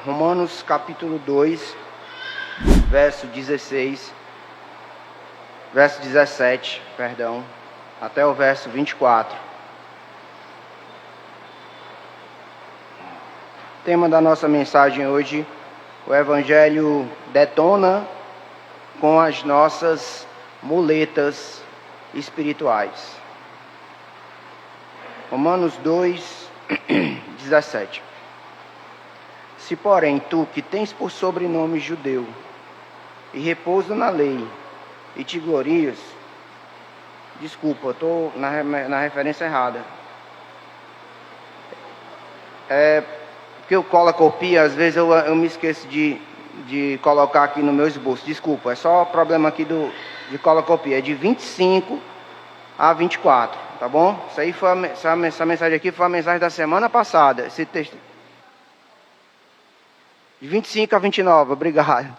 Romanos capítulo 2, verso 17, até o verso 24. O tema da nossa mensagem hoje, o Evangelho detona com as nossas muletas espirituais. Romanos 2, 17. Se, porém, tu, que tens por sobrenome judeu, e repousa na lei, e te glorias... Desculpa, eu estou na referência errada. Porque eu colo a copia, às vezes eu me esqueço de colocar aqui no meu esboço. Desculpa, é só o problema aqui de colocopia. É de 25 a 24, tá bom? Isso aí foi essa mensagem aqui foi a mensagem da semana passada. Esse texto... De 25 a 29, obrigado.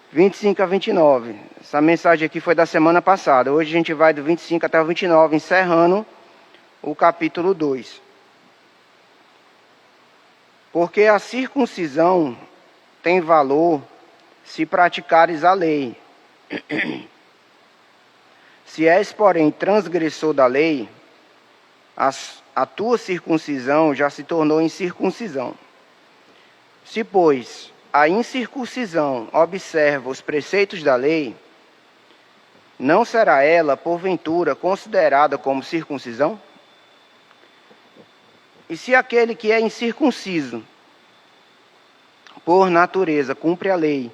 25 a 29. Essa mensagem aqui foi da semana passada. Hoje a gente vai do 25 até o 29, encerrando o capítulo 2. Porque a circuncisão tem valor se praticares a lei. Se és, porém, transgressor da lei, a tua circuncisão já se tornou incircuncisão. Se, pois, a incircuncisão observa os preceitos da lei, não será ela, porventura, considerada como circuncisão? E se aquele que é incircunciso, por natureza, cumpre a lei,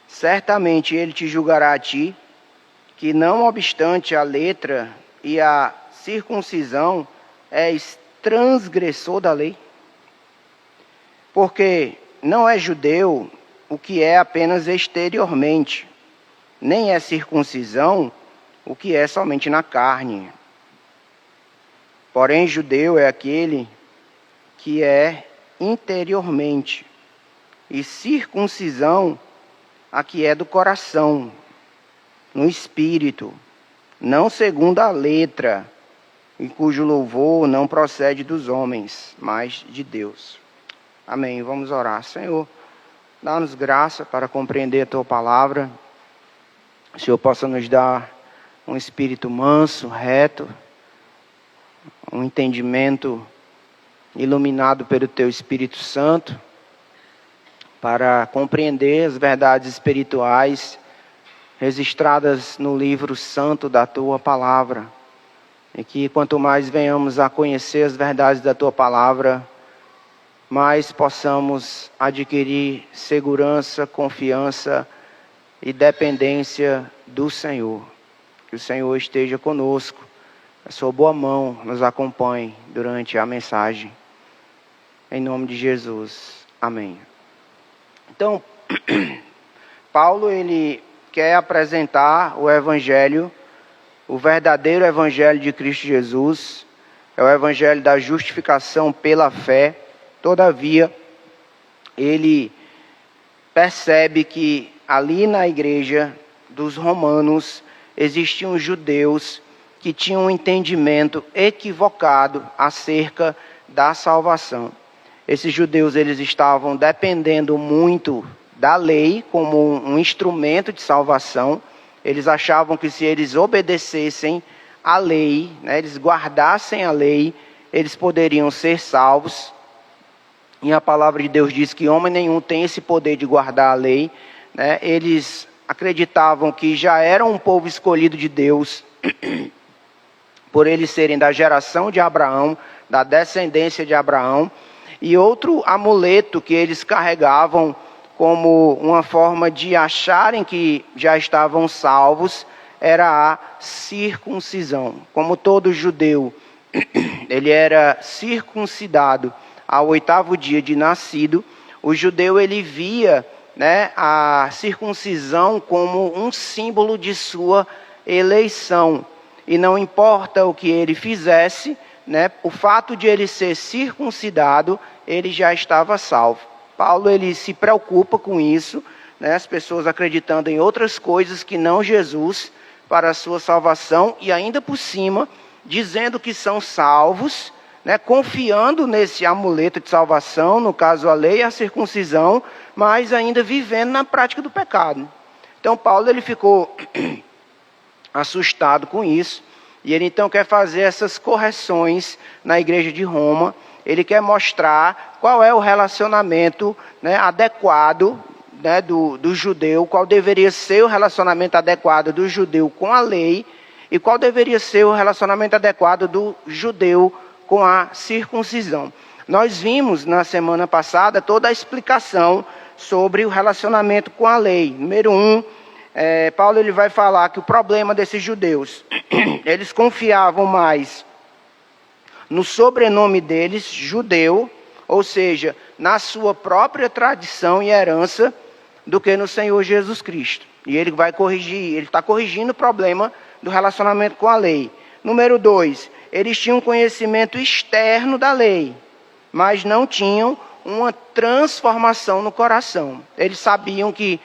certamente ele te julgará a ti, que não obstante a letra e a circuncisão, és transgressor da lei. Porque não é judeu o que é apenas exteriormente, nem é circuncisão o que é somente na carne. Porém, judeu é aquele que é interiormente, e circuncisão a que é do coração, no espírito, não segundo a letra, e cujo louvor não procede dos homens, mas de Deus. Amém. Vamos orar. Senhor, dá-nos graça para compreender a Tua palavra. O Senhor possa nos dar um espírito manso, reto, um entendimento iluminado pelo Teu Espírito Santo, para compreender as verdades espirituais registradas no livro santo da Tua palavra. E que quanto mais venhamos a conhecer as verdades da Tua palavra, mais possamos adquirir segurança, confiança e dependência do Senhor. Que o Senhor esteja conosco, a sua boa mão nos acompanhe durante a mensagem. Em nome de Jesus. Amém. Então, Paulo, ele quer apresentar o Evangelho, o verdadeiro Evangelho de Cristo Jesus. É o Evangelho da justificação pela fé. Todavia, ele percebe que ali na igreja dos romanos existiam judeus que tinham um entendimento equivocado acerca da salvação. Esses judeus, eles estavam dependendo muito da lei como um instrumento de salvação. Eles achavam que se eles obedecessem à lei, eles guardassem a lei, eles poderiam ser salvos. E a palavra de Deus diz que homem nenhum tem esse poder de guardar a lei. Eles acreditavam que já eram um povo escolhido de Deus, por eles serem da geração de Abraão, da descendência de Abraão. E outro amuleto que eles carregavam como uma forma de acharem que já estavam salvos era a circuncisão. Como todo judeu, ele era circuncidado ao 8º dia de nascido. O judeu, ele via a circuncisão como um símbolo de sua eleição. E não importa o que ele fizesse, o fato de ele ser circuncidado, ele já estava salvo. Paulo, ele se preocupa com isso, as pessoas acreditando em outras coisas que não Jesus para a sua salvação, e ainda por cima, dizendo que são salvos, né, confiando nesse amuleto de salvação, no caso a lei e a circuncisão, mas ainda vivendo na prática do pecado. Então Paulo ele ficou assustado com isso, e ele então quer fazer essas correções na igreja de Roma. Ele quer mostrar qual é o relacionamento, né, adequado, né, do judeu, qual deveria ser o relacionamento adequado do judeu com a lei, e qual deveria ser o relacionamento adequado do judeu com a circuncisão. Nós vimos na semana passada toda a explicação sobre o relacionamento com a lei. Número 1, Paulo ele vai falar que o problema desses judeus, eles confiavam mais no sobrenome deles, judeu, ou seja, na sua própria tradição e herança, do que no Senhor Jesus Cristo. E ele vai corrigir, ele está corrigindo o problema do relacionamento com a lei. Número 2, eles tinham conhecimento externo da lei, mas não tinham uma transformação no coração. Eles sabiam que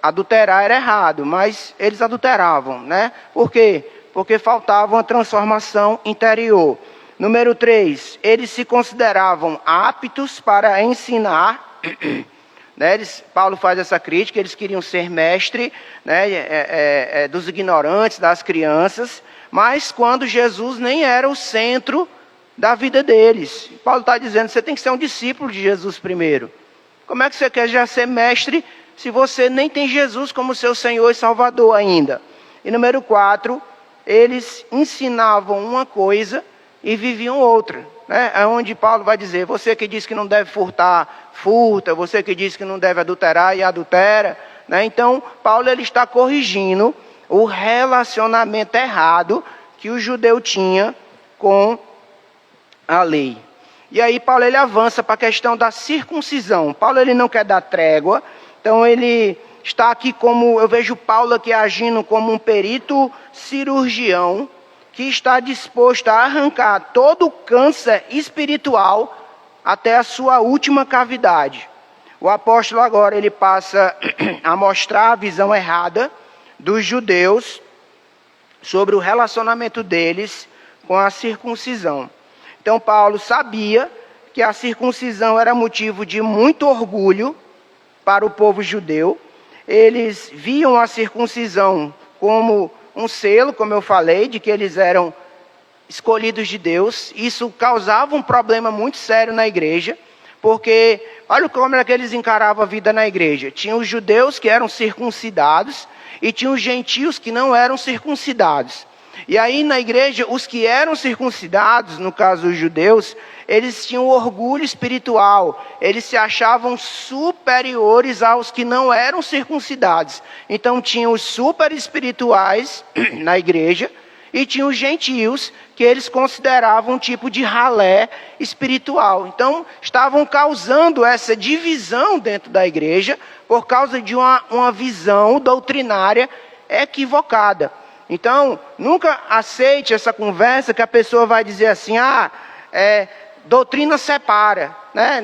adulterar era errado, mas eles adulteravam, né? Por quê? Porque faltava uma transformação interior. Número 3, eles se consideravam aptos para ensinar, né? Paulo faz essa crítica, eles queriam ser mestre, né, dos ignorantes, das crianças, mas quando Jesus nem era o centro da vida deles. Paulo está dizendo, você tem que ser um discípulo de Jesus primeiro. Como é que você quer já ser mestre se você nem tem Jesus como seu Senhor e Salvador ainda? E número 4, eles ensinavam uma coisa e viviam outra. Né? É onde Paulo vai dizer, você que diz que não deve furtar, furta, você que diz que não deve adulterar e adultera. Né? Então, Paulo ele está corrigindo o relacionamento errado que o judeu tinha com a lei. E aí Paulo ele avança para a questão da circuncisão. Paulo ele não quer dar trégua, então ele está aqui como, eu vejo Paulo aqui agindo como um perito cirurgião, que está disposto a arrancar todo o câncer espiritual até a sua última cavidade. O apóstolo agora ele passa a mostrar a visão errada dos judeus sobre o relacionamento deles com a circuncisão. Então Paulo sabia que a circuncisão era motivo de muito orgulho para o povo judeu. Eles viam a circuncisão como um selo, como eu falei, de que eles eram escolhidos de Deus. Isso causava um problema muito sério na igreja, porque olha como é que eles encaravam a vida na igreja. Tinha os judeus que eram circuncidados e tinha os gentios que não eram circuncidados. E aí na igreja, os que eram circuncidados, no caso os judeus, eles tinham orgulho espiritual, eles se achavam superiores aos que não eram circuncidados. Então tinham os super espirituais na igreja e tinham os gentios que eles consideravam um tipo de ralé espiritual. Então estavam causando essa divisão dentro da igreja por causa de uma visão doutrinária equivocada. Então, nunca aceite essa conversa que a pessoa vai dizer assim, doutrina separa, né?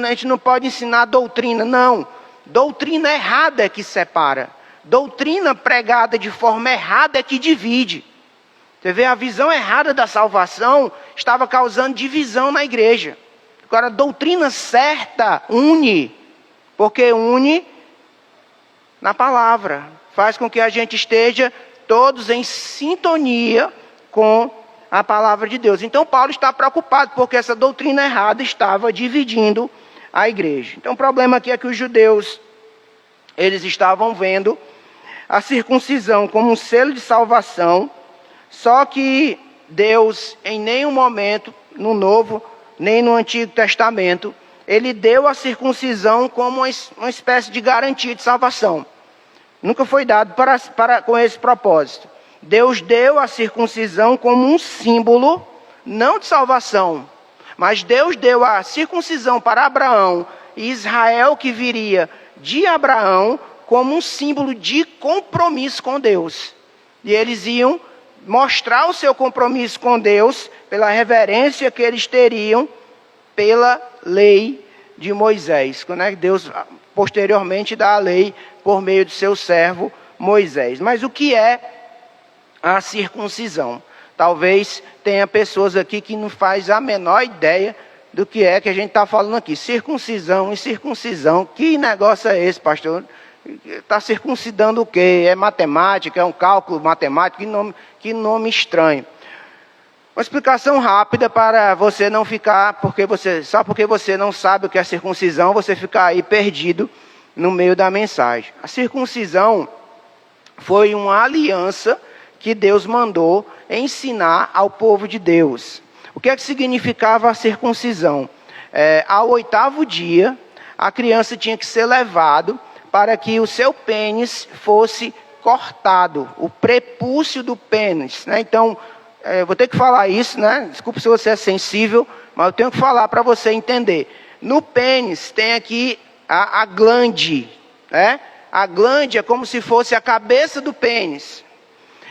A gente não pode ensinar doutrina. Não, doutrina errada é que separa. Doutrina pregada de forma errada é que divide. Você vê, a visão errada da salvação estava causando divisão na igreja. Agora, a doutrina certa une, porque une na palavra. Faz com que a gente esteja todos em sintonia com a palavra de Deus. Então Paulo está preocupado porque essa doutrina errada estava dividindo a igreja. Então o problema aqui é que os judeus, eles estavam vendo a circuncisão como um selo de salvação, só que Deus em nenhum momento, no Novo nem no Antigo Testamento, ele deu a circuncisão como uma espécie de garantia de salvação. Nunca foi dado com esse propósito. Deus deu a circuncisão como um símbolo, não de salvação, mas Deus deu a circuncisão para Abraão e Israel que viria de Abraão como um símbolo de compromisso com Deus. E eles iam mostrar o seu compromisso com Deus pela reverência que eles teriam pela lei de Moisés. Quando Deus posteriormente dá a lei por meio de seu servo Moisés. Mas o que é a circuncisão? Talvez tenha pessoas aqui que não faz a menor ideia do que é que a gente está falando aqui. Circuncisão e circuncisão. Que negócio é esse, pastor? Está circuncidando o quê? É matemática? É um cálculo matemático? Que nome estranho. Uma explicação rápida para você não ficar, só porque você não sabe o que é circuncisão, você ficar aí perdido no meio da mensagem. A circuncisão foi uma aliança que Deus mandou ensinar ao povo de Deus. O que é que significava a circuncisão? Ao 8º dia, a criança tinha que ser levado para que o seu pênis fosse cortado, o prepúcio do pênis, né? Então, vou ter que falar isso, né? Desculpe se você é sensível, mas eu tenho que falar para você entender. No pênis tem aqui a glande, né? A glande é como se fosse a cabeça do pênis.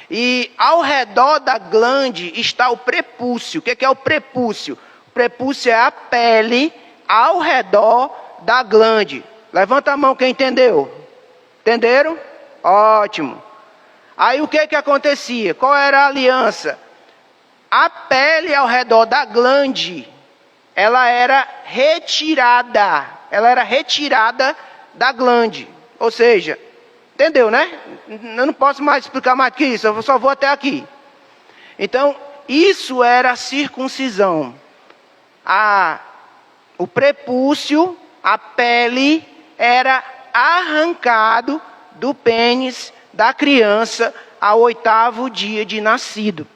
E ao redor da glande está o prepúcio. O que é o prepúcio? O prepúcio é a pele ao redor da glande. Levanta a mão quem entendeu. Entenderam? Ótimo. Aí o que acontecia? Qual era a aliança? A pele ao redor da glande, ela era retirada. Ela era retirada da glande. Ou seja, entendeu, né? Eu não posso mais explicar mais do que isso, eu só vou até aqui. Então, isso era a circuncisão. O prepúcio, a pele, era arrancado do pênis da criança ao 8º dia de nascido.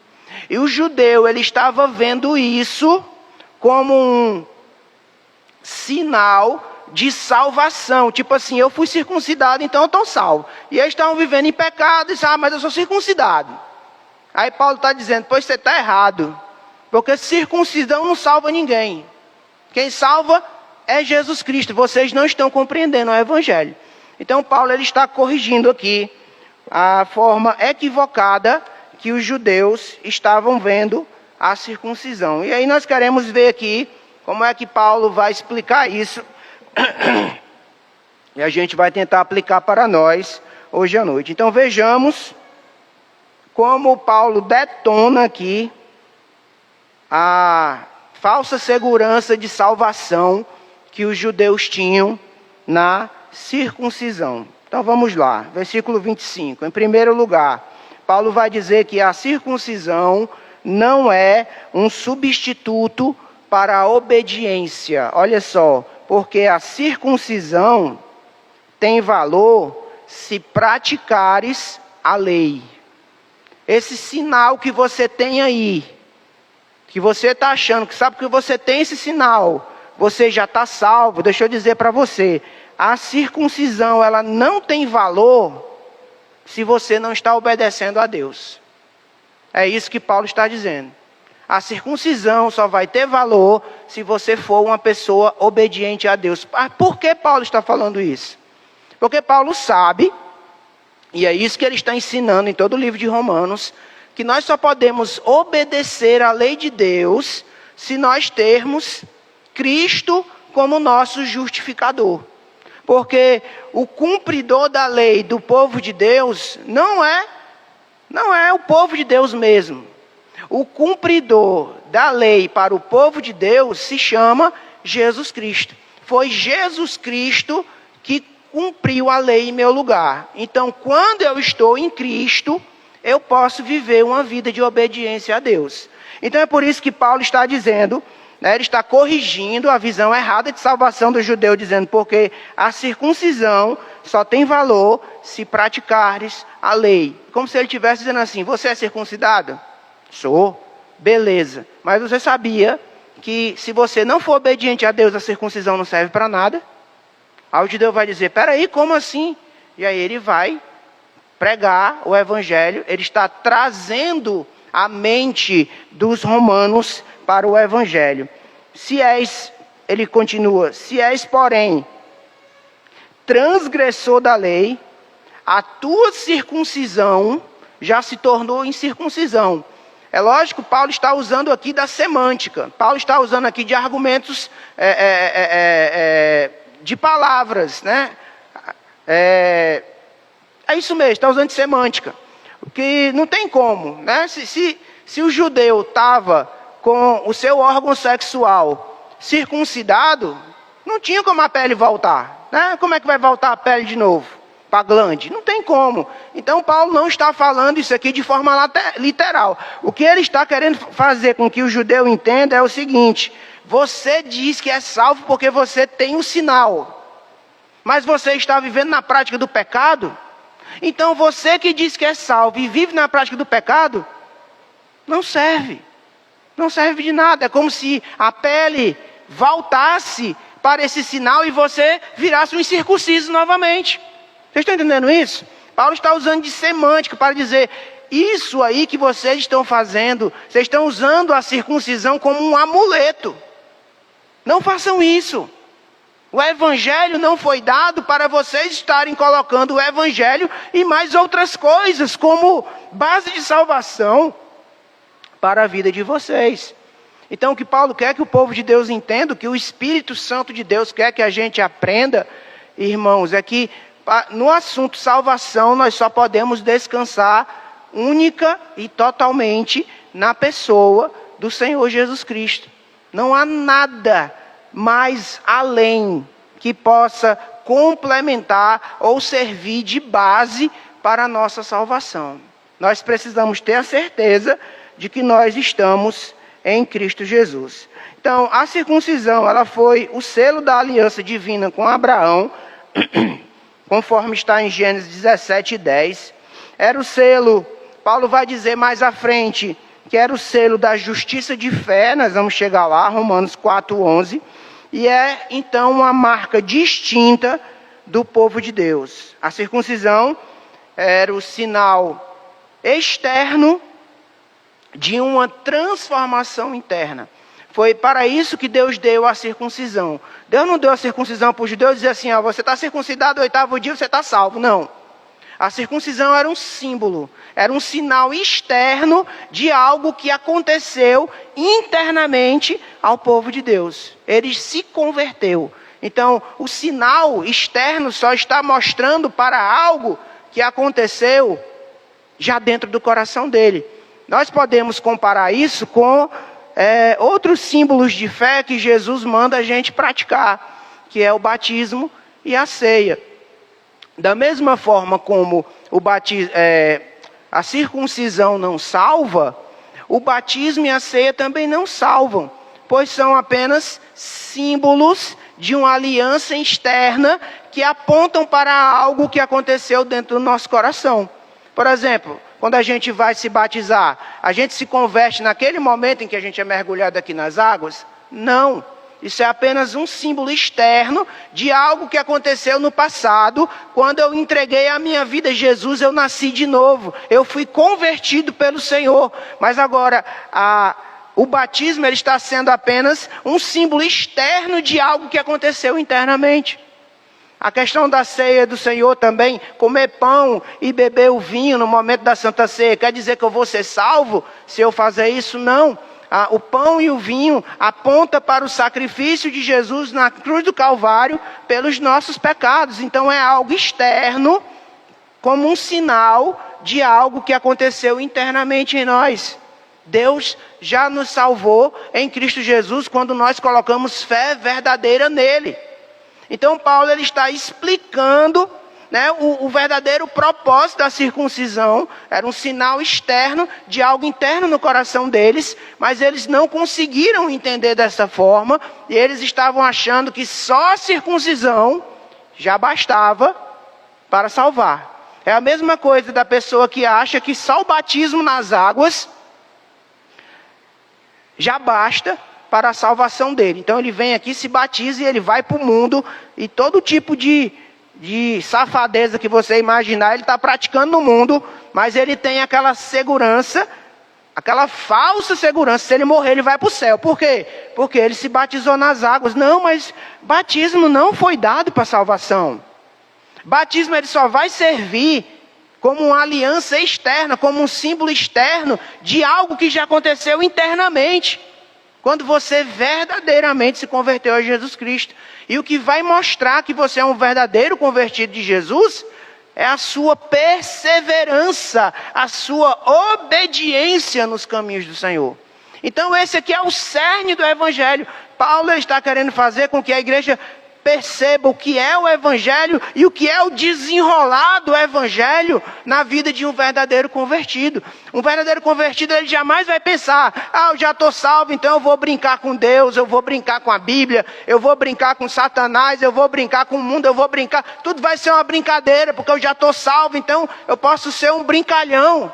E o judeu, ele estava vendo isso como um sinal de salvação. Tipo assim, eu fui circuncidado, então eu estou salvo. E eles estavam vivendo em pecado, e disseram, mas eu sou circuncidado. Aí Paulo está dizendo, pois você está errado. Porque circuncisão não salva ninguém. Quem salva é Jesus Cristo. Vocês não estão compreendendo o Evangelho. Então Paulo ele está corrigindo aqui a forma equivocada que os judeus estavam vendo a circuncisão. E aí nós queremos ver aqui como é que Paulo vai explicar isso. E a gente vai tentar aplicar para nós hoje à noite. Então vejamos como Paulo detona aqui a falsa segurança de salvação que os judeus tinham na circuncisão. Então vamos lá, versículo 25. Em primeiro lugar, Paulo vai dizer que a circuncisão não é um substituto para a obediência. Olha só, porque a circuncisão tem valor se praticares a lei. Esse sinal que você tem aí, que você está achando, que sabe que você tem esse sinal, você já está salvo. Deixa eu dizer para você, a circuncisão ela não tem valor se você não está obedecendo a Deus. É isso que Paulo está dizendo. A circuncisão só vai ter valor se você for uma pessoa obediente a Deus. Por que Paulo está falando isso? Porque Paulo sabe, e é isso que ele está ensinando em todo o livro de Romanos, que nós só podemos obedecer à lei de Deus se nós termos Cristo como nosso justificador. Porque o cumpridor da lei do povo de Deus não é o povo de Deus mesmo. O cumpridor da lei para o povo de Deus se chama Jesus Cristo. Foi Jesus Cristo que cumpriu a lei em meu lugar. Então, quando eu estou em Cristo, eu posso viver uma vida de obediência a Deus. Então, é por isso que Paulo está dizendo, né, ele está corrigindo a visão errada de salvação do judeu, dizendo, porque a circuncisão só tem valor se praticares a lei. Como se ele estivesse dizendo assim, você é circuncidado? Sou, beleza. Mas você sabia que se você não for obediente a Deus, a circuncisão não serve para nada? Aí o judeu vai dizer, peraí, como assim? E aí ele vai pregar o evangelho, ele está trazendo a mente dos romanos para o evangelho. Ele continua, se és, porém, transgressor da lei, a tua circuncisão já se tornou incircuncisão. É lógico, Paulo está usando aqui da semântica. Paulo está usando aqui de argumentos, de palavras, né? É isso mesmo, está usando de semântica. Porque não tem como, né? Se Se o judeu estava com o seu órgão sexual circuncidado, não tinha como a pele voltar, né? Como é que vai voltar a pele de novo para a glande? Não tem como. Então Paulo não está falando isso aqui de forma literal. O que ele está querendo fazer com que o judeu entenda é o seguinte: você diz que é salvo porque você tem um sinal, mas você está vivendo na prática do pecado? Então você que diz que é salvo e vive na prática do pecado, não serve. Não serve de nada. É como se a pele voltasse para esse sinal e você virasse um incircunciso novamente. Vocês estão entendendo isso? Paulo está usando de semântica para dizer: isso aí que vocês estão fazendo, vocês estão usando a circuncisão como um amuleto. Não façam isso. O evangelho não foi dado para vocês estarem colocando o evangelho e mais outras coisas como base de salvação para a vida de vocês. Então o que Paulo quer que o povo de Deus entenda, o que o Espírito Santo de Deus quer que a gente aprenda, irmãos, é que no assunto salvação nós só podemos descansar única e totalmente na pessoa do Senhor Jesus Cristo. Não há nada mais além que possa complementar ou servir de base para a nossa salvação. Nós precisamos ter a certeza de que nós estamos em Cristo Jesus. Então, a circuncisão, ela foi o selo da aliança divina com Abraão, conforme está em Gênesis 17:10. Era o selo, Paulo vai dizer mais à frente, que era o selo da justiça de fé, nós vamos chegar lá, Romanos 4:11, e é então uma marca distinta do povo de Deus. A circuncisão era o sinal externo de uma transformação interna. Foi para isso que Deus deu a circuncisão. Deus não deu a circuncisão para os judeus e dizer assim: você está circuncidado no 8º dia, você está salvo. Não. A circuncisão era um símbolo, era um sinal externo de algo que aconteceu internamente ao povo de Deus. Ele se converteu. Então, o sinal externo só está mostrando para algo que aconteceu já dentro do coração dele. Nós podemos comparar isso com outros símbolos de fé que Jesus manda a gente praticar, que é o batismo e a ceia. Da mesma forma como a circuncisão não salva, o batismo e a ceia também não salvam, pois são apenas símbolos de uma aliança externa que apontam para algo que aconteceu dentro do nosso coração. Por exemplo, quando a gente vai se batizar, a gente se converte naquele momento em que a gente é mergulhado aqui nas águas? Não. Isso é apenas um símbolo externo de algo que aconteceu no passado. Quando eu entreguei a minha vida a Jesus, eu nasci de novo. Eu fui convertido pelo Senhor. Mas agora, o batismo ele está sendo apenas um símbolo externo de algo que aconteceu internamente. A questão da ceia do Senhor também, comer pão e beber o vinho no momento da Santa Ceia, quer dizer que eu vou ser salvo se eu fazer isso? Não. O pão e o vinho apontam para o sacrifício de Jesus na cruz do Calvário pelos nossos pecados. Então é algo externo, como um sinal de algo que aconteceu internamente em nós. Deus já nos salvou em Cristo Jesus quando nós colocamos fé verdadeira nele. Então Paulo ele está explicando, né, o verdadeiro propósito da circuncisão. Era um sinal externo de algo interno no coração deles, mas eles não conseguiram entender dessa forma, e eles estavam achando que só a circuncisão já bastava para salvar. É a mesma coisa da pessoa que acha que só o batismo nas águas já basta para a salvação dele. Então ele vem aqui, se batiza e ele vai para o mundo, e todo tipo de safadeza que você imaginar, ele está praticando no mundo, mas ele tem aquela segurança, aquela falsa segurança: se ele morrer ele vai para o céu. Por quê? Porque ele se batizou nas águas. Não, mas batismo não foi dado para salvação. Batismo ele só vai servir como uma aliança externa, como um símbolo externo de algo que já aconteceu internamente, quando você verdadeiramente se converteu a Jesus Cristo. E o que vai mostrar que você é um verdadeiro convertido de Jesus é a sua perseverança, a sua obediência nos caminhos do Senhor. Então esse aqui é o cerne do Evangelho. Paulo está querendo fazer com que a igreja perceba o que é o Evangelho e o que é o desenrolar do Evangelho na vida de um verdadeiro convertido. Um verdadeiro convertido, ele jamais vai pensar: eu já estou salvo, então eu vou brincar com Deus, eu vou brincar com a Bíblia, eu vou brincar com Satanás, eu vou brincar com o mundo, eu vou brincar. Tudo vai ser uma brincadeira, porque eu já estou salvo, então eu posso ser um brincalhão.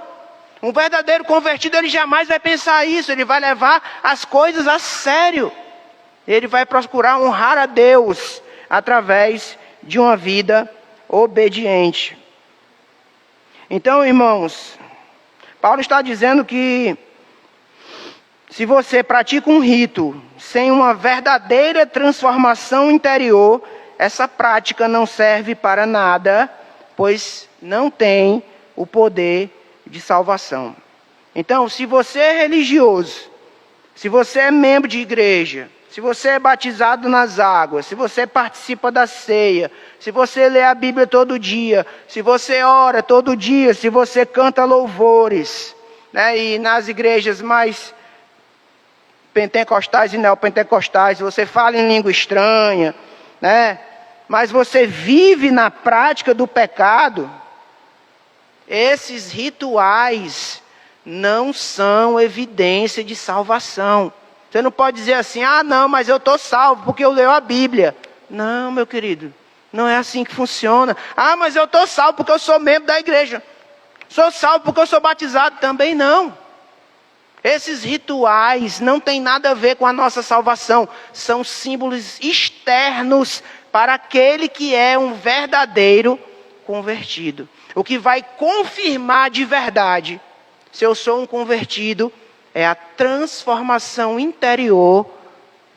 Um verdadeiro convertido, ele jamais vai pensar isso, ele vai levar as coisas a sério. Ele vai procurar honrar a Deus através de uma vida obediente. Então, irmãos, Paulo está dizendo que se você pratica um rito sem uma verdadeira transformação interior, essa prática não serve para nada, pois não tem o poder de salvação. Então, se você é religioso, se você é membro de igreja, se você é batizado nas águas, se você participa da ceia, se você lê a Bíblia todo dia, se você ora todo dia, se você canta louvores, né, e nas igrejas mais pentecostais e neopentecostais, você fala em língua estranha, né, mas você vive na prática do pecado, esses rituais não são evidência de salvação. Você não pode dizer assim: não, mas eu estou salvo porque eu leio a Bíblia. Não, meu querido, não é assim que funciona. Mas eu estou salvo porque eu sou membro da igreja. Sou salvo porque eu sou batizado. Também não. Esses rituais não têm nada a ver com a nossa salvação. São símbolos externos para aquele que é um verdadeiro convertido. O que vai confirmar de verdade se eu sou um convertido é a transformação interior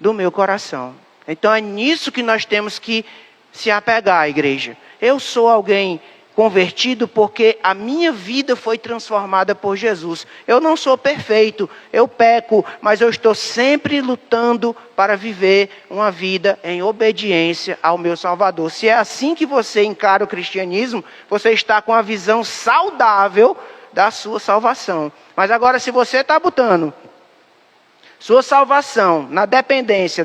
do meu coração. Então é nisso que nós temos que se apegar, igreja. Eu sou alguém convertido porque a minha vida foi transformada por Jesus. Eu não sou perfeito, eu peco, mas eu estou sempre lutando para viver uma vida em obediência ao meu Salvador. Se é assim que você encara o cristianismo, você está com a visão saudável da sua salvação. Mas agora, se você está botando sua salvação na dependência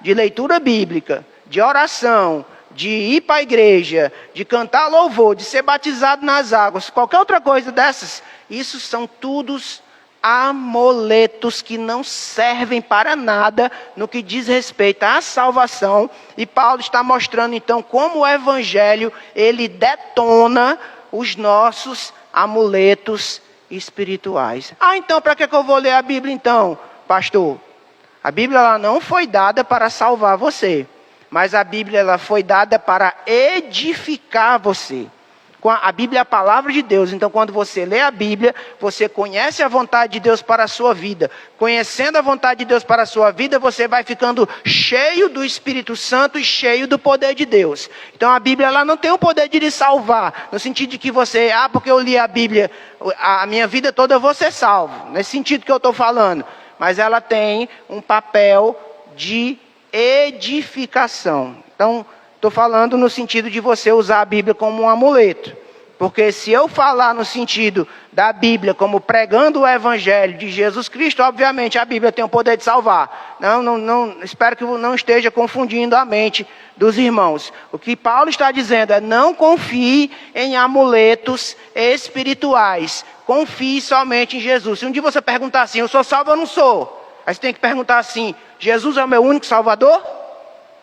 de leitura bíblica, de oração, de ir para a igreja, de cantar louvor, de ser batizado nas águas, qualquer outra coisa dessas, isso são todos amuletos que não servem para nada no que diz respeito à salvação. E Paulo está mostrando então como o Evangelho, ele detona os nossos amuletos espirituais. Então para que eu vou ler a Bíblia então, pastor? A Bíblia ela não foi dada para salvar você, mas a Bíblia ela foi dada para edificar você. A Bíblia é a palavra de Deus. Então quando você lê a Bíblia, você conhece a vontade de Deus para a sua vida. Conhecendo a vontade de Deus para a sua vida, você vai ficando cheio do Espírito Santo e cheio do poder de Deus. Então a Bíblia ela não tem o poder de lhe salvar, no sentido de que você, porque eu li a Bíblia, a minha vida toda eu vou ser salvo. Nesse sentido que eu estou falando. Mas ela tem um papel de edificação. Então, estou falando no sentido de você usar a Bíblia como um amuleto. Porque se eu falar no sentido da Bíblia como pregando o Evangelho de Jesus Cristo, obviamente a Bíblia tem o poder de salvar. Não, espero que não esteja confundindo a mente dos irmãos. O que Paulo está dizendo é: não confie em amuletos espirituais. Confie somente em Jesus. Se um dia você perguntar assim: eu sou salvo ou não sou? Aí você tem que perguntar assim: Jesus é o meu único Salvador?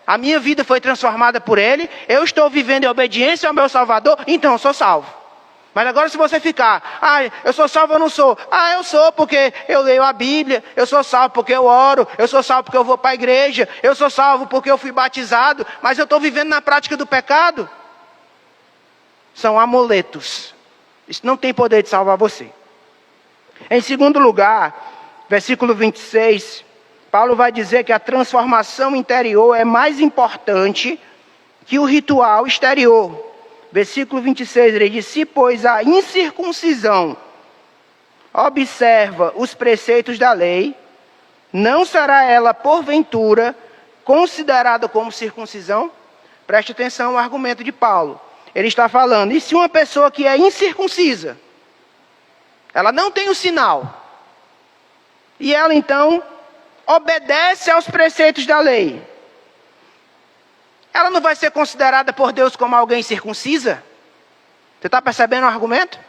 A minha vida foi transformada por Ele, eu estou vivendo em obediência ao meu Salvador, então eu sou salvo. Mas agora se você ficar: eu sou salvo ou não sou? Eu sou porque eu leio a Bíblia, eu sou salvo porque eu oro, eu sou salvo porque eu vou para a igreja, eu sou salvo porque eu fui batizado, mas eu estou vivendo na prática do pecado. São amuletos. Isso não tem poder de salvar você. Em segundo lugar, versículo 26... Paulo vai dizer que a transformação interior é mais importante que o ritual exterior. Versículo 26, ele diz: se, pois, a incircuncisão observa os preceitos da lei, não será ela, porventura, considerada como circuncisão? Preste atenção ao argumento de Paulo. ele está falando, e se uma pessoa que é incircuncisa, ela não tem o sinal, e ela então obedece aos preceitos da lei, ela não vai ser considerada por Deus como alguém circuncisa? Você está percebendo o argumento?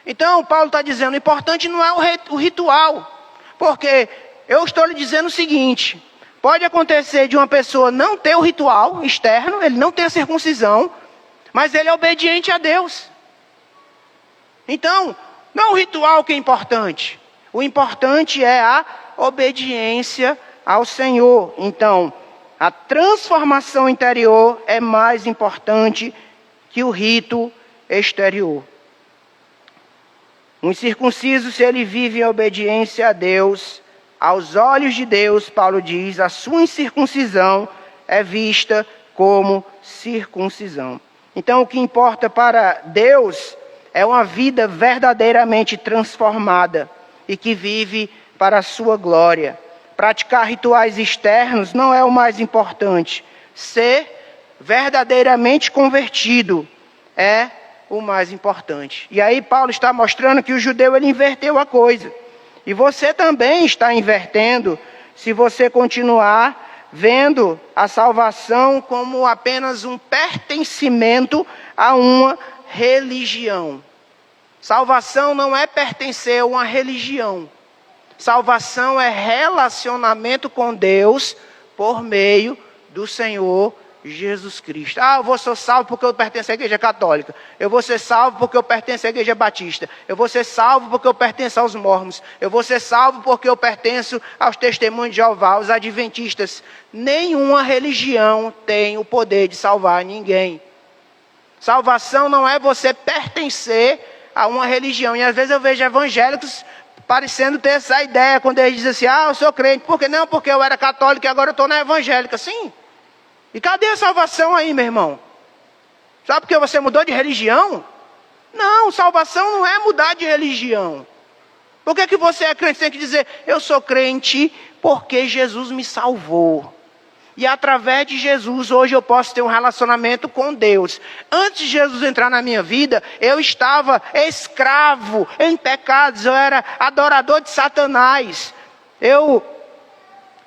Então, Paulo está dizendo, o importante não é o ritual, porque eu estou lhe dizendo o seguinte, pode acontecer de uma pessoa não ter o ritual externo, ele não tem a circuncisão, mas ele é obediente a Deus. Então, não é o ritual que é importante, o importante é a obediência ao Senhor. Então, a transformação interior é mais importante que o rito exterior. Um incircunciso, se ele vive em obediência a Deus, aos olhos de Deus, Paulo diz, a sua incircuncisão é vista como circuncisão. Então, o que importa para Deus é uma vida verdadeiramente transformada e que vive para a sua glória. Praticar rituais externos não é o mais importante. Ser verdadeiramente convertido é o mais importante. E aí Paulo está mostrando que o judeu ele inverteu a coisa. E você também está invertendo se você continuar vendo a salvação como apenas um pertencimento a uma religião. Salvação não é pertencer a uma religião. Salvação é relacionamento com Deus por meio do Senhor Jesus Cristo. Eu vou ser salvo porque eu pertenço à igreja católica. Eu vou ser salvo porque eu pertenço à igreja batista. Eu vou ser salvo porque eu pertenço aos mormons. Eu vou ser salvo porque eu pertenço aos testemunhos de Jeová, aos adventistas. Nenhuma religião tem o poder de salvar ninguém. Salvação não é você pertencer a uma religião. E às vezes eu vejo evangélicos parecendo ter essa ideia, quando eles dizem assim, eu sou crente. Por quê? Não, porque eu era católico e agora eu estou na evangélica. Sim. E cadê a salvação aí, meu irmão? Sabe porque você mudou de religião? Não, salvação não é mudar de religião. Por que você é crente? Você tem que dizer, eu sou crente porque Jesus me salvou. E através de Jesus, hoje eu posso ter um relacionamento com Deus. Antes de Jesus entrar na minha vida, eu estava escravo em pecados, eu era adorador de Satanás. Eu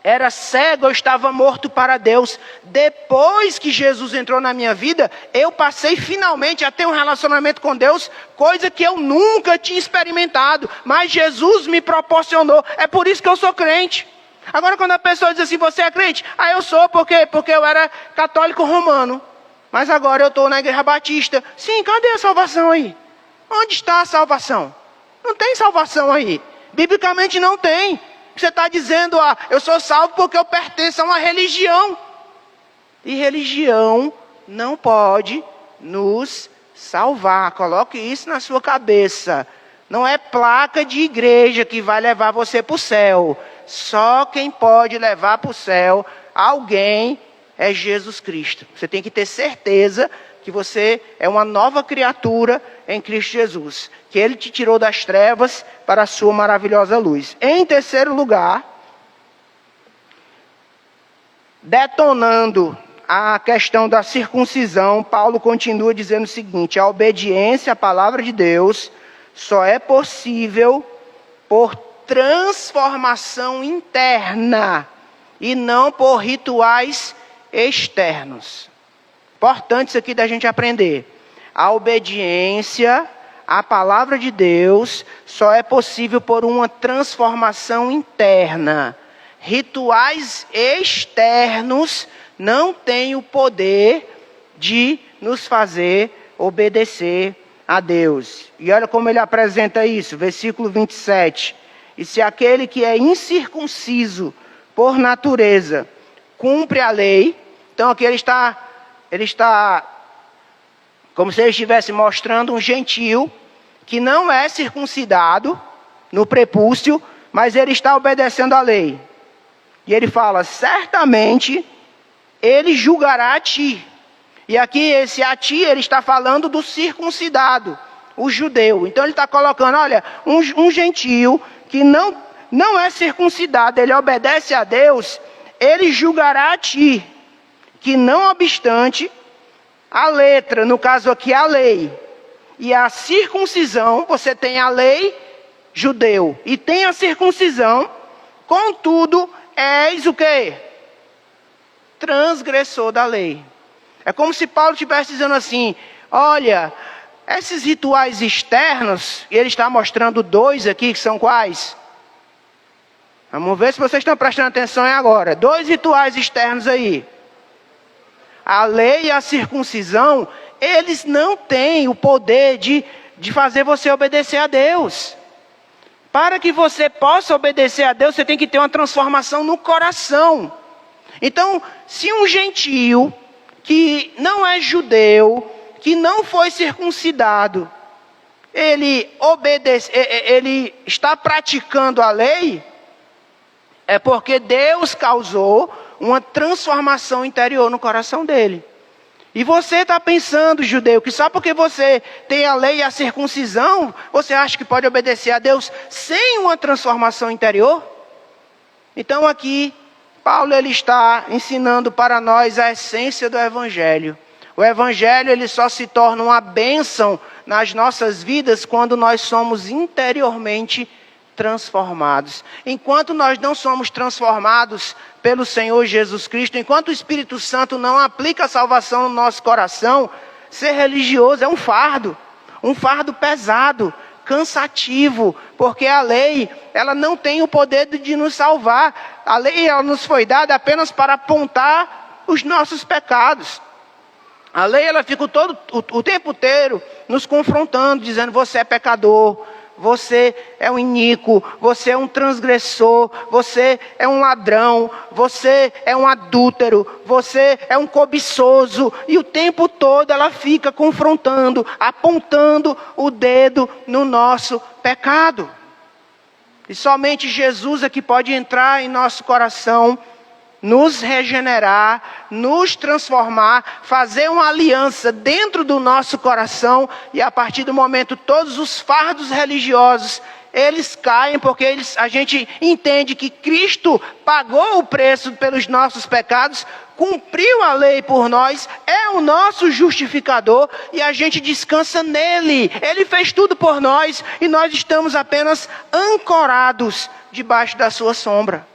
era cego, eu estava morto para Deus. Depois que Jesus entrou na minha vida, eu passei finalmente a ter um relacionamento com Deus, coisa que eu nunca tinha experimentado, mas Jesus me proporcionou. É por isso que eu sou crente. Agora quando a pessoa diz assim, você é crente? Eu sou, por quê? Porque eu era católico romano, mas agora eu estou na igreja batista. Sim, cadê a salvação aí? Onde está a salvação? Não tem salvação aí. Biblicamente não tem. Você está dizendo, eu sou salvo porque eu pertenço a uma religião. E religião não pode nos salvar. Coloque isso na sua cabeça. Não é placa de igreja que vai levar você para o céu. Só quem pode levar para o céu alguém é Jesus Cristo. Você tem que ter certeza que você é uma nova criatura em Cristo Jesus. Que Ele te tirou das trevas para a sua maravilhosa luz. Em terceiro lugar, detonando a questão da circuncisão, Paulo continua dizendo o seguinte, a obediência à palavra de Deus só é possível por transformação interna e não por rituais externos. Importante isso aqui da gente aprender. A obediência à palavra de Deus só é possível por uma transformação interna. Rituais externos não têm o poder de nos fazer obedecer a Deus. E olha como ele apresenta isso, versículo 27. E se aquele que é incircunciso por natureza cumpre a lei, então aqui ele está como se ele estivesse mostrando um gentio que não é circuncidado no prepúcio, mas ele está obedecendo a lei. E ele fala, certamente ele julgará a ti. E aqui esse a ti, ele está falando do circuncidado, o judeu. Então ele está colocando, olha, um gentio que não é circuncidado, ele obedece a Deus, ele julgará a ti, que não obstante a letra, no caso aqui a lei, e a circuncisão, você tem a lei judeu e tem a circuncisão, contudo, és o quê? Transgressor da lei. É como se Paulo estivesse dizendo assim, olha, esses rituais externos, e ele está mostrando 2 aqui, que são quais? Vamos ver se vocês estão prestando atenção agora. 2 rituais externos aí. A lei e a circuncisão, eles não têm o poder de fazer você obedecer a Deus. Para que você possa obedecer a Deus, você tem que ter uma transformação no coração. Então, se um gentio que não é judeu, que não foi circuncidado, ele está praticando a lei, é porque Deus causou uma transformação interior no coração dele. E você está pensando, judeu, que só porque você tem a lei e a circuncisão, você acha que pode obedecer a Deus sem uma transformação interior? Então aqui, Paulo ele está ensinando para nós a essência do Evangelho. O Evangelho ele só se torna uma bênção nas nossas vidas quando nós somos interiormente transformados. Enquanto nós não somos transformados pelo Senhor Jesus Cristo, enquanto o Espírito Santo não aplica a salvação no nosso coração, ser religioso é um fardo pesado, cansativo, porque a lei, ela não tem o poder de nos salvar. A lei, ela nos foi dada apenas para apontar os nossos pecados. A lei, ela fica o tempo inteiro nos confrontando, dizendo, você é pecador, você é um iníquo, você é um transgressor, você é um ladrão, você é um adúltero, você é um cobiçoso. E o tempo todo ela fica confrontando, apontando o dedo no nosso pecado. E somente Jesus é que pode entrar em nosso coração, nos regenerar, nos transformar, fazer uma aliança dentro do nosso coração, e a partir do momento todos os fardos religiosos, eles caem, porque a gente entende que Cristo pagou o preço pelos nossos pecados, cumpriu a lei por nós, é o nosso justificador, e a gente descansa nele. Ele fez tudo por nós, e nós estamos apenas ancorados debaixo da sua sombra.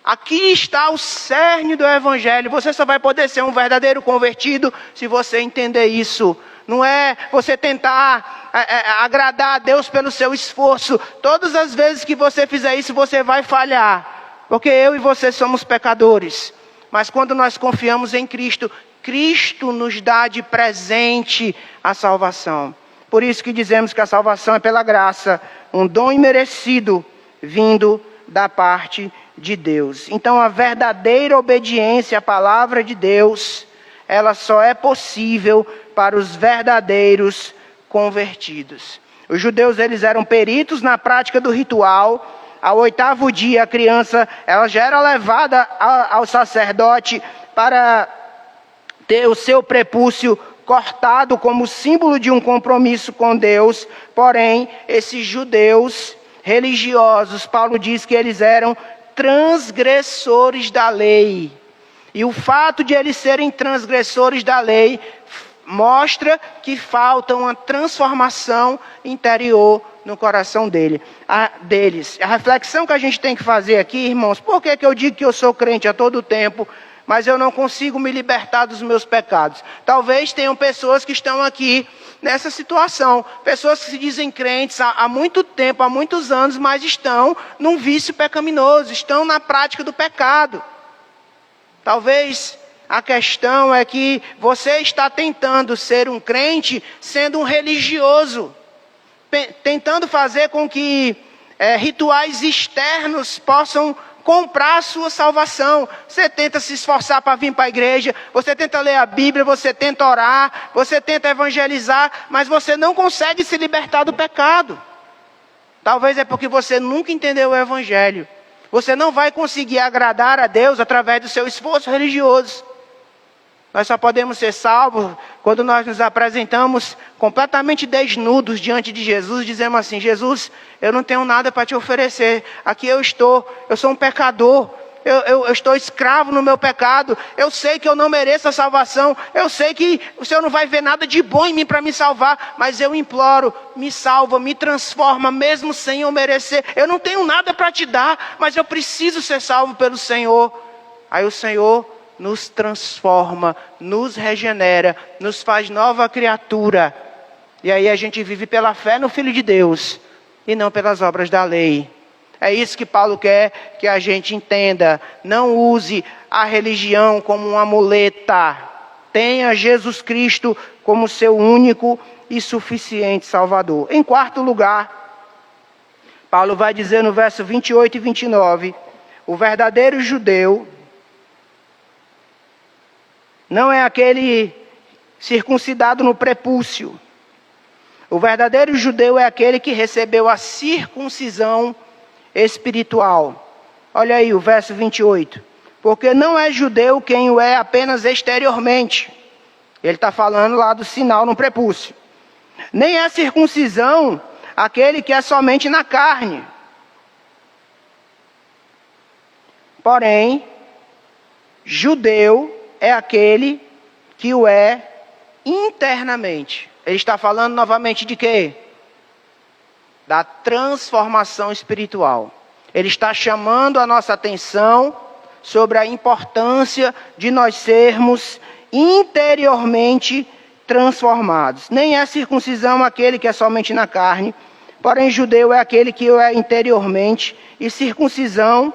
Aqui está o cerne do Evangelho. Você só vai poder ser um verdadeiro convertido se você entender isso. Não é você tentar agradar a Deus pelo seu esforço. Todas as vezes que você fizer isso, você vai falhar. Porque eu e você somos pecadores. Mas quando nós confiamos em Cristo, Cristo nos dá de presente a salvação. Por isso que dizemos que a salvação é pela graça, um dom imerecido vindo da parte de Deus. Então a verdadeira obediência à palavra de Deus, ela só é possível para os verdadeiros convertidos. Os judeus, eles eram peritos na prática do ritual. Ao 8º dia, a criança, ela já era levada ao sacerdote para ter o seu prepúcio cortado como símbolo de um compromisso com Deus. Porém, esses judeus religiosos, Paulo diz que eles eram transgressores da lei. E o fato de eles serem transgressores da lei mostra que falta uma transformação interior no coração deles. A reflexão que a gente tem que fazer aqui, irmãos, por que eu digo que eu sou crente a todo tempo, mas eu não consigo me libertar dos meus pecados? Talvez tenham pessoas que estão aqui nessa situação, pessoas que se dizem crentes há muito tempo, há muitos anos, mas estão num vício pecaminoso, estão na prática do pecado. Talvez a questão é que você está tentando ser um crente sendo um religioso, tentando fazer com que rituais externos possam comprar a sua salvação. Você tenta se esforçar para vir para a igreja, você tenta ler a Bíblia, você tenta orar, você tenta evangelizar, mas você não consegue se libertar do pecado. Talvez é porque você nunca entendeu o Evangelho. Você não vai conseguir agradar a Deus através do seu esforço religioso. Nós só podemos ser salvos quando nós nos apresentamos completamente desnudos diante de Jesus, dizemos assim: Jesus, eu não tenho nada para te oferecer, aqui eu estou, eu sou um pecador, eu estou escravo no meu pecado, eu sei que eu não mereço a salvação, eu sei que o Senhor não vai ver nada de bom em mim para me salvar, mas eu imploro, me salva, me transforma, mesmo sem eu merecer. Eu não tenho nada para te dar, mas eu preciso ser salvo pelo Senhor. Aí o Senhor nos transforma, nos regenera, nos faz nova criatura. E aí a gente vive pela fé no Filho de Deus e não pelas obras da lei. É isso que Paulo quer que a gente entenda. Não use a religião como uma muleta. Tenha Jesus Cristo como seu único e suficiente Salvador. Em quarto lugar, Paulo vai dizer no verso 28 e 29, o verdadeiro judeu não é aquele circuncidado no prepúcio. O verdadeiro judeu é aquele que recebeu a circuncisão espiritual. Olha aí o verso 28. Porque não é judeu quem o é apenas exteriormente. Ele está falando lá do sinal no prepúcio. Nem é circuncisão aquele que é somente na carne. Porém, judeu é aquele que o é internamente. Ele está falando novamente de quê? Da transformação espiritual. Ele está chamando a nossa atenção sobre a importância de nós sermos interiormente transformados. Nem é circuncisão aquele que é somente na carne, porém judeu é aquele que é interiormente, e circuncisão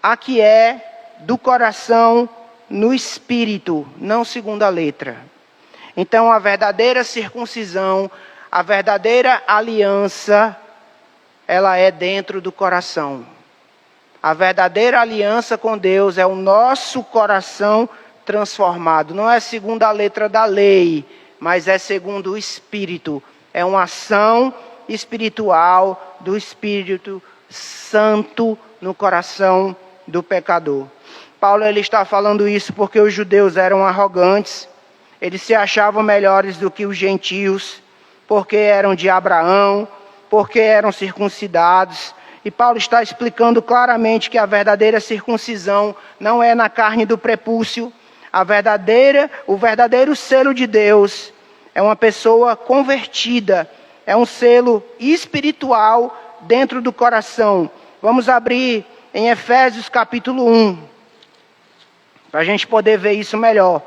a que é do coração no espírito, não segundo a letra. Então a verdadeira circuncisão, a verdadeira aliança, ela é dentro do coração. A verdadeira aliança com Deus é o nosso coração transformado. Não é segundo a letra da lei, mas é segundo o Espírito. É uma ação espiritual do Espírito Santo no coração do pecador. Paulo ele está falando isso porque os judeus eram arrogantes. Eles se achavam melhores do que os gentios, porque eram de Abraão, porque eram circuncidados. E Paulo está explicando claramente que a verdadeira circuncisão não é na carne do prepúcio. O verdadeiro selo de Deus é uma pessoa convertida, é um selo espiritual dentro do coração. Vamos abrir em Efésios capítulo 1, para a gente poder ver isso melhor.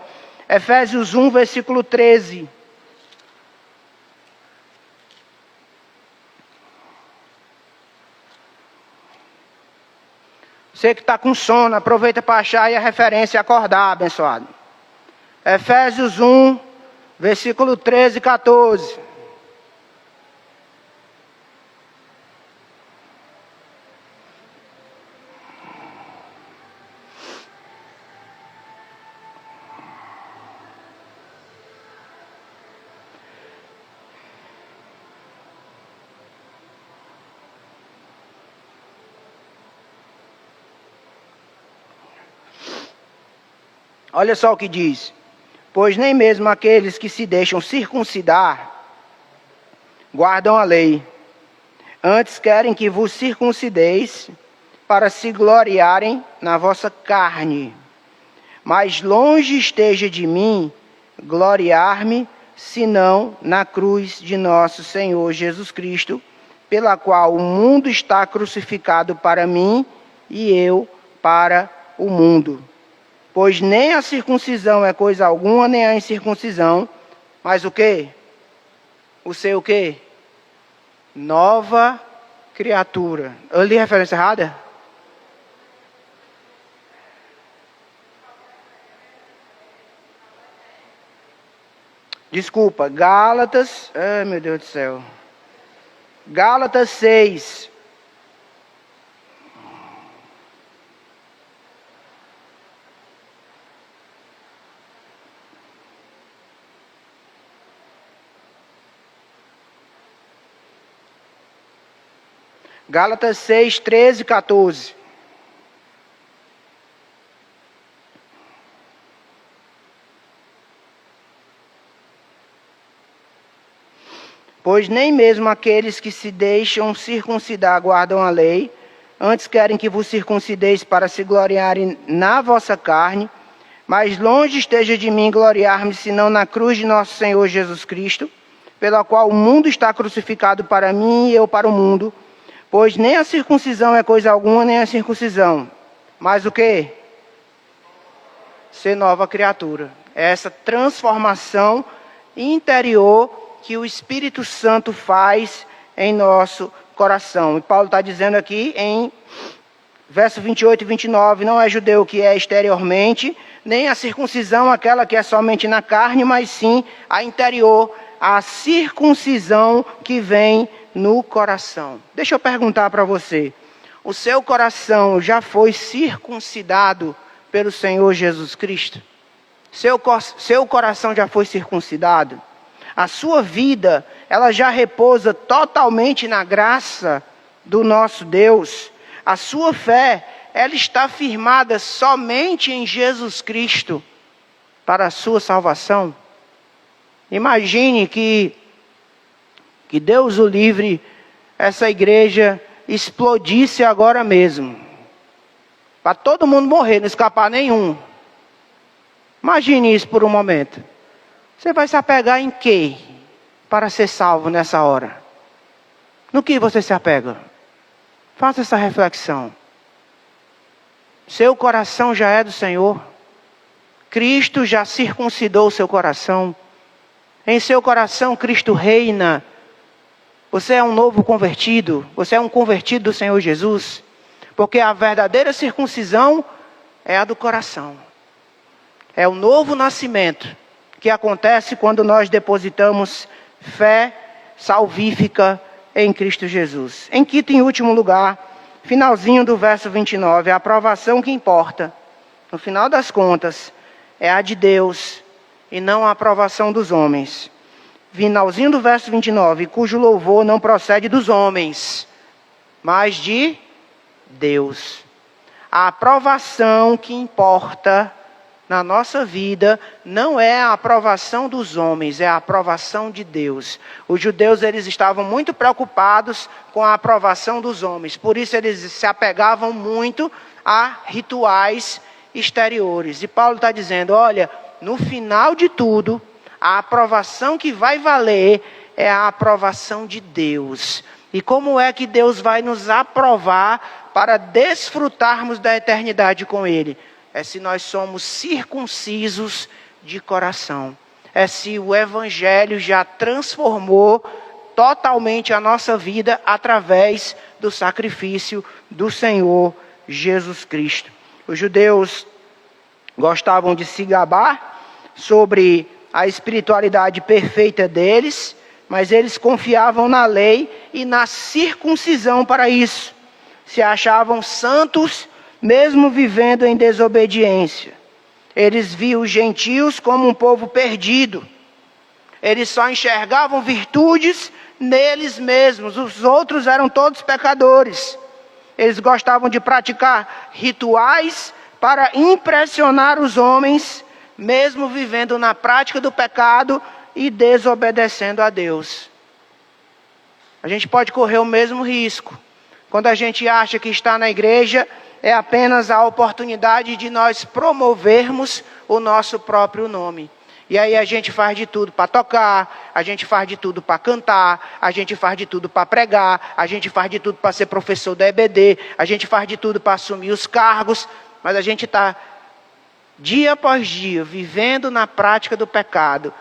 Efésios 1, versículo 13. Você que está com sono, aproveita para achar aí a referência e acordar, abençoado. Efésios 1, versículo 13 e 14. Olha só o que diz. Pois nem mesmo aqueles que se deixam circuncidar guardam a lei. Antes querem que vos circuncideis para se gloriarem na vossa carne. Mas longe esteja de mim gloriar-me, senão na cruz de nosso Senhor Jesus Cristo, pela qual o mundo está crucificado para mim e eu para o mundo. Pois nem a circuncisão é coisa alguma, nem a incircuncisão, mas o quê? O ser o quê? Nova criatura. Eu li a referência errada? Desculpa, Gálatas, ai meu Deus do céu. Gálatas 6. Gálatas 6, 13 e 14. Pois nem mesmo aqueles que se deixam circuncidar guardam a lei, antes querem que vos circuncideis para se gloriarem na vossa carne, mas longe esteja de mim gloriar-me, senão na cruz de nosso Senhor Jesus Cristo, pela qual o mundo está crucificado para mim e eu para o mundo. Pois nem a circuncisão é coisa alguma, nem a circuncisão. Mas o quê? Ser nova criatura. É essa transformação interior que o Espírito Santo faz em nosso coração. E Paulo está dizendo aqui em verso 28 e 29, não é judeu que é exteriormente, nem a circuncisão aquela que é somente na carne, mas sim a interior, a circuncisão que vem no coração. Deixa eu perguntar para você, o seu coração já foi circuncidado pelo Senhor Jesus Cristo? Seu coração já foi circuncidado? A sua vida, ela já repousa totalmente na graça do nosso Deus? A sua fé, ela está firmada somente em Jesus Cristo para a sua salvação? Imagine que Deus o livre, essa igreja explodisse agora mesmo. Para todo mundo morrer, não escapar nenhum. Imagine isso por um momento. Você vai se apegar em quê para ser salvo nessa hora? No que você se apega? Faça essa reflexão. Seu coração já é do Senhor. Cristo já circuncidou o seu coração. Em seu coração Cristo reina. Você é um novo convertido. Você é um convertido do Senhor Jesus. Porque a verdadeira circuncisão é a do coração. É o novo nascimento que acontece quando nós depositamos fé salvífica em Cristo Jesus. Em quinto e último lugar, finalzinho do verso 29, a aprovação que importa, no final das contas, é a de Deus e não a aprovação dos homens. Finalzinho do verso 29, cujo louvor não procede dos homens, mas de Deus. A aprovação que importa na nossa vida não é a aprovação dos homens, é a aprovação de Deus. Os judeus, eles estavam muito preocupados com a aprovação dos homens. Por isso eles se apegavam muito a rituais exteriores. E Paulo está dizendo, olha, no final de tudo, a aprovação que vai valer é a aprovação de Deus. E como é que Deus vai nos aprovar para desfrutarmos da eternidade com Ele? É se nós somos circuncisos de coração. É se o Evangelho já transformou totalmente a nossa vida através do sacrifício do Senhor Jesus Cristo. Os judeus gostavam de se gabar sobre a espiritualidade perfeita deles, mas eles confiavam na lei e na circuncisão para isso. Se achavam santos mesmo vivendo em desobediência. Eles viam os gentios como um povo perdido. Eles só enxergavam virtudes neles mesmos. Os outros eram todos pecadores. Eles gostavam de praticar rituais para impressionar os homens, mesmo vivendo na prática do pecado e desobedecendo a Deus. A gente pode correr o mesmo risco. Quando a gente acha que está na igreja, é apenas a oportunidade de nós promovermos o nosso próprio nome. E aí a gente faz de tudo para tocar, a gente faz de tudo para cantar, a gente faz de tudo para pregar, a gente faz de tudo para ser professor da EBD, a gente faz de tudo para assumir os cargos, mas a gente está dia após dia vivendo na prática do pecado,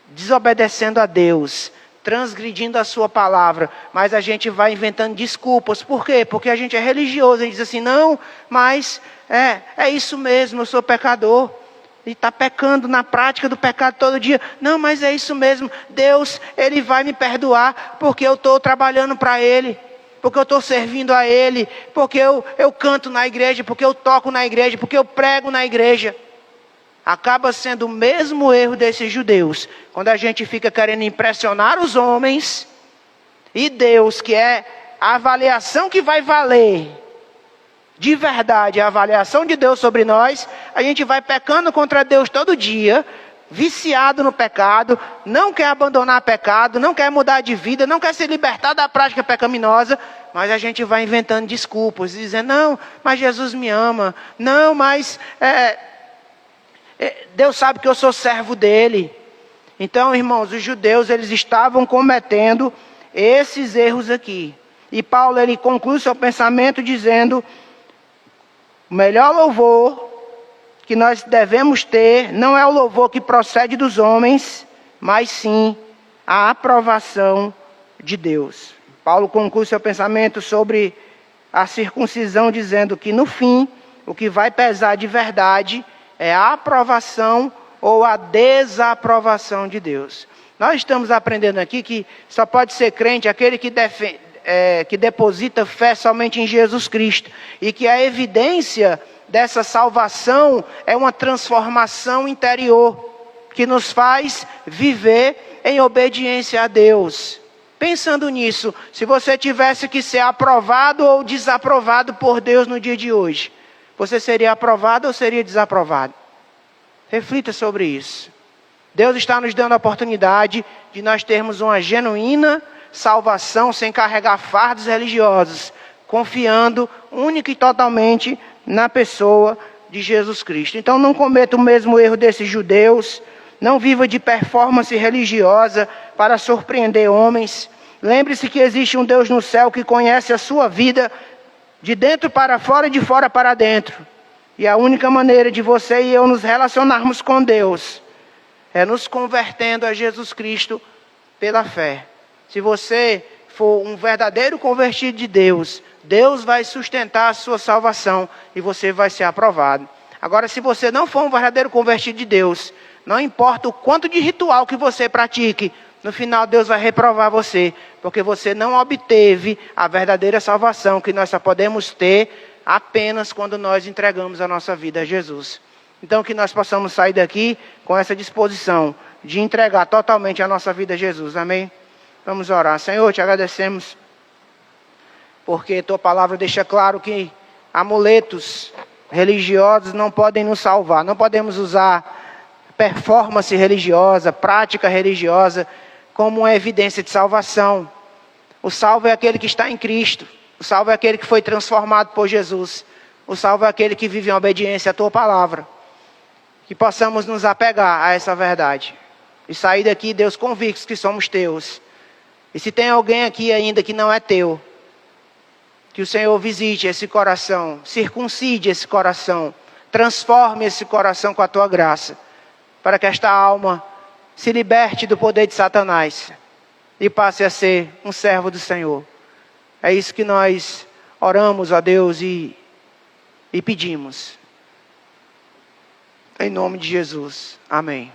desobedecendo a Deus, transgredindo a sua palavra, mas a gente vai inventando desculpas. Por quê? Porque a gente é religioso, a gente diz assim, não, mas é isso mesmo, eu sou pecador. E está pecando na prática do pecado todo dia. Não, mas é isso mesmo, Deus, Ele vai me perdoar, porque eu estou trabalhando para Ele, porque eu estou servindo a Ele, porque eu canto na igreja, porque eu toco na igreja, porque eu prego na igreja. Acaba sendo o mesmo erro desses judeus. Quando a gente fica querendo impressionar os homens, e Deus, que é a avaliação que vai valer, de verdade, a avaliação de Deus sobre nós, a gente vai pecando contra Deus todo dia, viciado no pecado, não quer abandonar pecado, não quer mudar de vida, não quer se libertar da prática pecaminosa, mas a gente vai inventando desculpas, dizendo, não, mas Jesus me ama, não, mas Deus sabe que eu sou servo dele. Então, irmãos, os judeus, eles estavam cometendo esses erros aqui. E Paulo, ele conclui seu pensamento dizendo, o melhor louvor que nós devemos ter não é o louvor que procede dos homens, mas sim a aprovação de Deus. Paulo conclui seu pensamento sobre a circuncisão, dizendo que no fim, o que vai pesar de verdade é a aprovação ou a desaprovação de Deus. Nós estamos aprendendo aqui que só pode ser crente aquele que deposita fé somente em Jesus Cristo. E que a evidência dessa salvação é uma transformação interior que nos faz viver em obediência a Deus. Pensando nisso, se você tivesse que ser aprovado ou desaprovado por Deus no dia de hoje, você seria aprovado ou seria desaprovado? Reflita sobre isso. Deus está nos dando a oportunidade de nós termos uma genuína salvação sem carregar fardos religiosos, confiando única e totalmente na pessoa de Jesus Cristo. Então não cometa o mesmo erro desses judeus, não viva de performance religiosa para surpreender homens. Lembre-se que existe um Deus no céu que conhece a sua vida de dentro para fora e de fora para dentro. E a única maneira de você e eu nos relacionarmos com Deus é nos convertendo a Jesus Cristo pela fé. Se você for um verdadeiro convertido de Deus, Deus vai sustentar a sua salvação e você vai ser aprovado. Agora, se você não for um verdadeiro convertido de Deus, não importa o quanto de ritual que você pratique, no final Deus vai reprovar você, porque você não obteve a verdadeira salvação que nós só podemos ter apenas quando nós entregamos a nossa vida a Jesus. Então que nós possamos sair daqui com essa disposição de entregar totalmente a nossa vida a Jesus. Amém? Vamos orar. Senhor, te agradecemos, porque tua palavra deixa claro que amuletos religiosos não podem nos salvar. Não podemos usar performance religiosa, prática religiosa, como uma evidência de salvação. O salvo é aquele que está em Cristo. O salvo é aquele que foi transformado por Jesus. O salvo é aquele que vive em obediência à tua palavra. Que possamos nos apegar a essa verdade. E sair daqui, Deus, convictos que somos teus. E se tem alguém aqui ainda que não é teu, que o Senhor visite esse coração, circuncide esse coração, transforme esse coração com a tua graça, para que esta alma se liberte do poder de Satanás e passe a ser um servo do Senhor. É isso que nós oramos a Deus e pedimos. Em nome de Jesus. Amém.